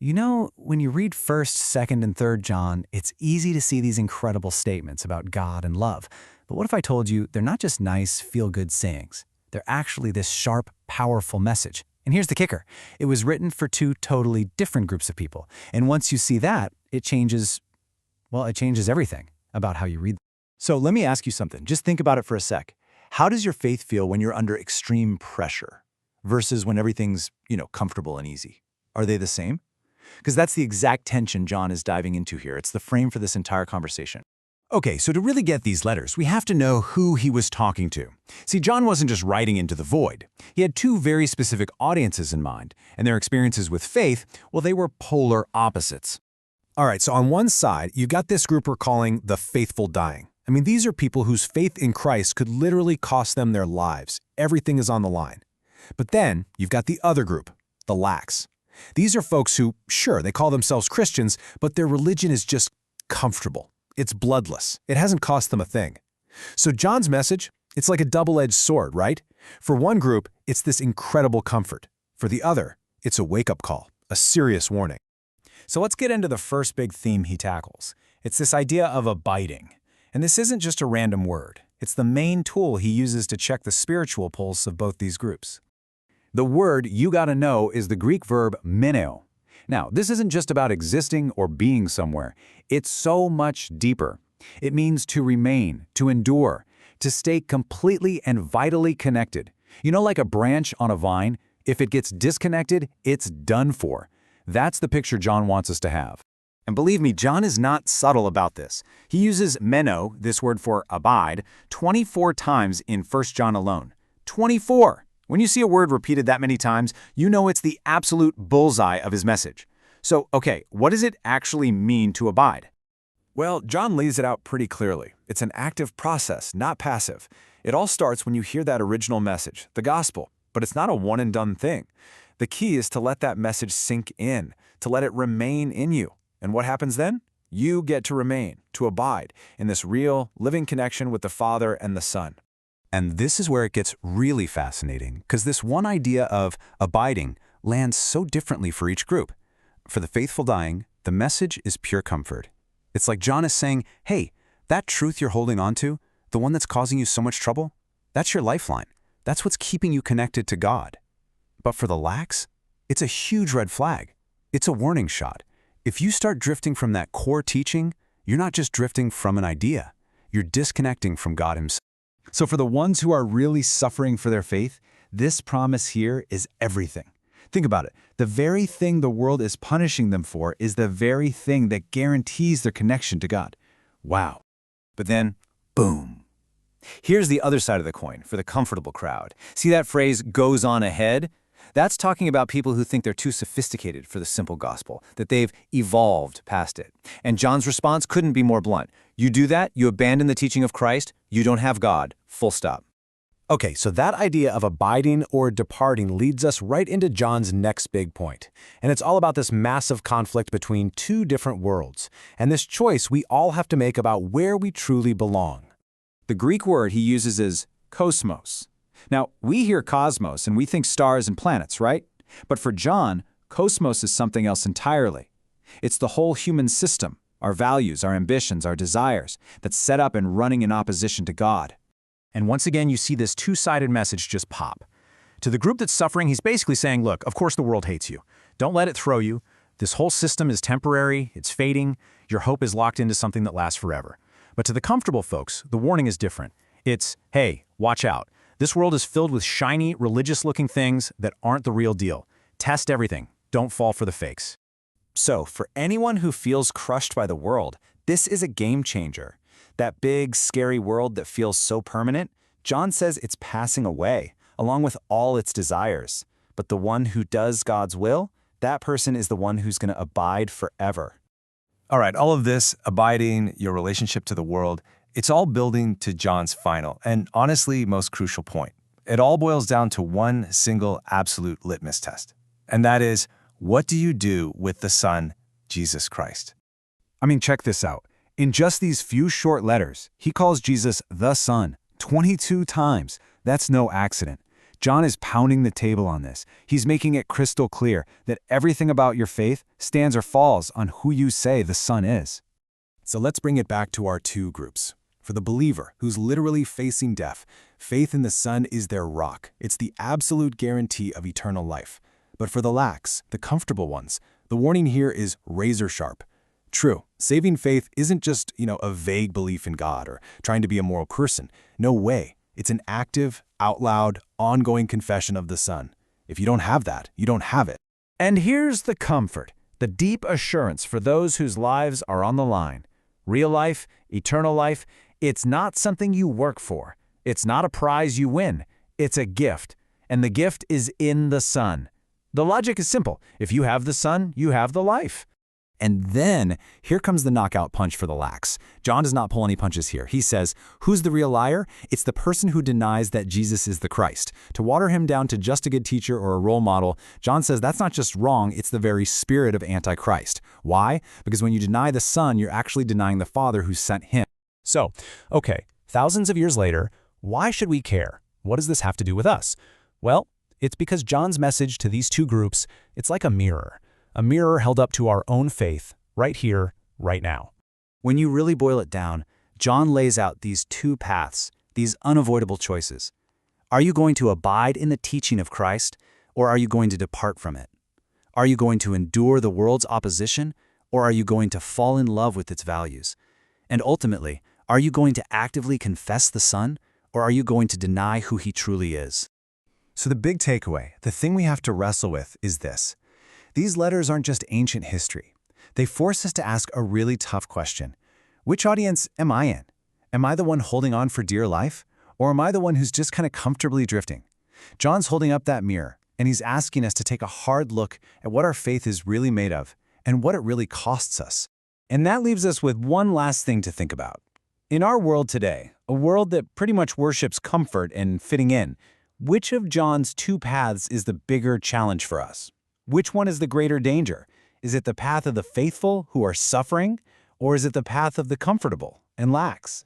You know, when you read 1st, 2nd, and 3rd John, it's easy to see these incredible statements about God and love. But what if I told you they're not just nice, feel-good sayings? They're actually this sharp, powerful message. And here's the kicker. It was written for two totally different groups of people. And once you see that, it changes everything about how you read them. So let me ask you something. Just think about it for a sec. How does your faith feel when you're under extreme pressure versus when everything's, comfortable and easy? Are they the same? Because that's the exact tension John is diving into here. It's the frame for this entire conversation. Okay, so to really get these letters, we have to know who he was talking to. See, John wasn't just writing into the void. He had two very specific audiences in mind, and their experiences with faith, well, they were polar opposites. All right, so on one side, you've got this group we're calling the faithful dying. I mean, these are people whose faith in Christ could literally cost them their lives. Everything is on the line. But then you've got the other group, the lax. These are folks who, sure, they call themselves Christians, but their religion is just comfortable. It's bloodless. It hasn't cost them a thing. So John's message, it's like a double-edged sword, right? For one group, it's this incredible comfort. For the other, it's a wake-up call, a serious warning. So let's get into the first big theme he tackles. It's this idea of abiding. And this isn't just a random word. It's the main tool he uses to check the spiritual pulse of both these groups. The word you gotta know is the Greek verb meneo. Now, this isn't just about existing or being somewhere. It's so much deeper. It means to remain, to endure, to stay completely and vitally connected. You know, like a branch on a vine, if it gets disconnected, it's done for. That's the picture John wants us to have. And believe me, John is not subtle about this. He uses meno, this word for abide, 24 times in 1 John alone. 24! When you see a word repeated that many times, you know it's the absolute bullseye of his message. So, okay, what does it actually mean to abide? Well, John lays it out pretty clearly. It's an active process, not passive. It all starts when you hear that original message, the gospel, but it's not a one-and-done thing. The key is to let that message sink in, to let it remain in you. And what happens then? You get to remain, to abide, in this real, living connection with the Father and the Son. And this is where it gets really fascinating, because this one idea of abiding lands so differently for each group. For the faithful dying, the message is pure comfort. It's like John is saying, hey, that truth you're holding on to, the one that's causing you so much trouble, that's your lifeline. That's what's keeping you connected to God. But for the lax, it's a huge red flag. It's a warning shot. If you start drifting from that core teaching, you're not just drifting from an idea. You're disconnecting from God himself. So for the ones who are really suffering for their faith, this promise here is everything. Think about it. The very thing the world is punishing them for is the very thing that guarantees their connection to God. Wow. But then, boom. Here's the other side of the coin for the comfortable crowd. See that phrase, goes on ahead? That's talking about people who think they're too sophisticated for the simple gospel, that they've evolved past it. And John's response couldn't be more blunt. You do that, you abandon the teaching of Christ, you don't have God, full stop. Okay, so that idea of abiding or departing leads us right into John's next big point. And it's all about this massive conflict between two different worlds, and this choice we all have to make about where we truly belong. The Greek word he uses is kosmos. Now, we hear cosmos and we think stars and planets, right? But for John, cosmos is something else entirely. It's the whole human system, our values, our ambitions, our desires, that's set up and running in opposition to God. And once again, you see this two-sided message just pop. To the group that's suffering, he's basically saying, look, of course the world hates you. Don't let it throw you. This whole system is temporary, it's fading, your hope is locked into something that lasts forever. But to the comfortable folks, the warning is different. It's, hey, watch out. This world is filled with shiny, religious-looking things that aren't the real deal. Test everything. Don't fall for the fakes. So, for anyone who feels crushed by the world, this is a game changer. That big, scary world that feels so permanent, John says it's passing away, along with all its desires. But the one who does God's will, that person is the one who's going to abide forever. All right, all of this, abiding, your relationship to the world, it's all building to John's final and honestly most crucial point. It all boils down to one single absolute litmus test. And that is, what do you do with the Son, Jesus Christ? I mean, check this out. In just these few short letters, he calls Jesus the Son 22 times. That's no accident. John is pounding the table on this. He's making it crystal clear that everything about your faith stands or falls on who you say the Son is. So let's bring it back to our two groups. For the believer, who's literally facing death, faith in the Son is their rock. It's the absolute guarantee of eternal life. But for the lax, the comfortable ones, the warning here is razor sharp. True, saving faith isn't just, a vague belief in God or trying to be a moral person. No way. It's an active, out loud, ongoing confession of the Son. If you don't have that, you don't have it. And here's the comfort, the deep assurance for those whose lives are on the line. Real life, eternal life, it's not something you work for. It's not a prize you win. It's a gift. And the gift is in the Son. The logic is simple. If you have the Son, you have the life. And then, here comes the knockout punch for the lax. John does not pull any punches here. He says, who's the real liar? It's the person who denies that Jesus is the Christ. To water him down to just a good teacher or a role model, John says that's not just wrong, it's the very spirit of Antichrist. Why? Because when you deny the Son, you're actually denying the Father who sent him. So, okay, thousands of years later, why should we care? What does this have to do with us? Well, it's because John's message to these two groups, it's like a mirror held up to our own faith, right here, right now. When you really boil it down, John lays out these two paths, these unavoidable choices. Are you going to abide in the teaching of Christ, or are you going to depart from it? Are you going to endure the world's opposition, or are you going to fall in love with its values? And ultimately, are you going to actively confess the Son, or are you going to deny who he truly is? So the big takeaway, the thing we have to wrestle with is this. These letters aren't just ancient history. They force us to ask a really tough question. Which audience am I in? Am I the one holding on for dear life? Or am I the one who's just kind of comfortably drifting? John's holding up that mirror, and he's asking us to take a hard look at what our faith is really made of and what it really costs us. And that leaves us with one last thing to think about. In our world today, a world that pretty much worships comfort and fitting in, which of John's two paths is the bigger challenge for us? Which one is the greater danger? Is it the path of the faithful who are suffering, or is it the path of the comfortable and lax?